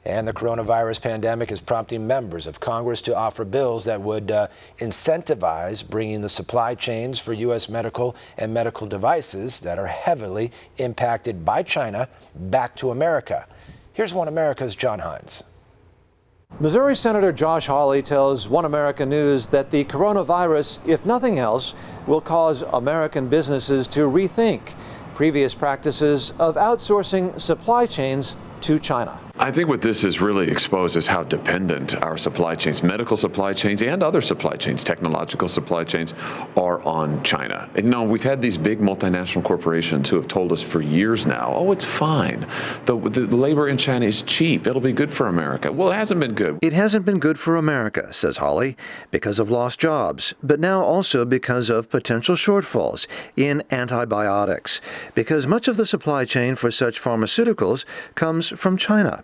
And the coronavirus pandemic is prompting members of Congress to offer bills that would incentivize bringing the supply chains for U.S. medical and medical devices that are heavily impacted by China back to America. Here's One America's John Hines. Missouri Senator Josh Hawley tells One America News that the coronavirus, if nothing else, will cause American businesses to rethink previous practices of outsourcing supply chains to China. I think what this has really exposed is how dependent our supply chains, medical supply chains and other supply chains, technological supply chains, are on China. And we've had these big multinational corporations who have told us for years now, oh, it's fine. The labor in China is cheap. It'll be good for America. Well, it hasn't been good. It hasn't been good for America, says Hawley, because of lost jobs, but now also because of potential shortfalls in antibiotics, because much of the supply chain for such pharmaceuticals comes from China.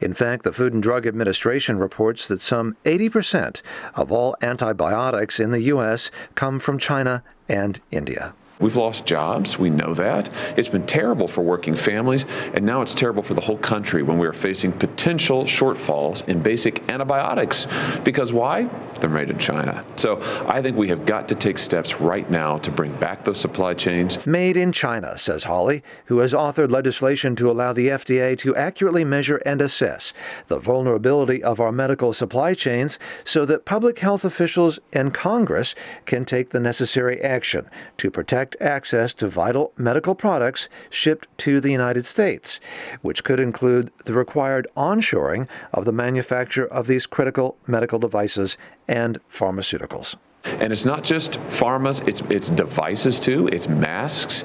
In fact, the Food and Drug Administration reports that some 80% of all antibiotics in the U.S. come from China and India. We've lost jobs. We know that. It's been terrible for working families, and now it's terrible for the whole country when we are facing potential shortfalls in basic antibiotics. Because why? They're made in China. So I think we have got to take steps right now to bring back those supply chains. Made in China, says Hawley, who has authored legislation to allow the FDA to accurately measure and assess the vulnerability of our medical supply chains so that public health officials and Congress can take the necessary action to protect access to vital medical products shipped to the United States, which could include the required onshoring of the manufacture of these critical medical devices and pharmaceuticals. And it's not just pharmas, it's devices too. It's masks,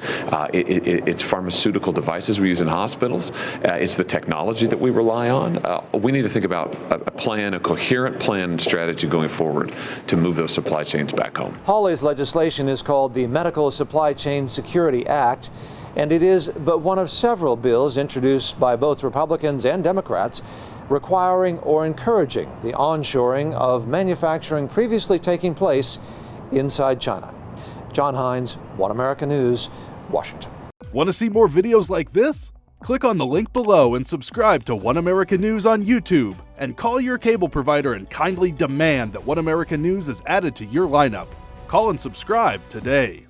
it's pharmaceutical devices we use in hospitals. It's the technology that we rely on. We need to think about a plan, a coherent plan and strategy going forward to move those supply chains back home. Hawley's legislation is called the Medical Supply Chain Security Act, and it is but one of several bills introduced by both Republicans and Democrats requiring or encouraging the onshoring of manufacturing previously taking place inside China. John Hines, One America News, Washington. Want to see more videos like this? Click on the link below and subscribe to One America News on YouTube, and call your cable provider and kindly demand that One America News is added to your lineup. Call and subscribe today.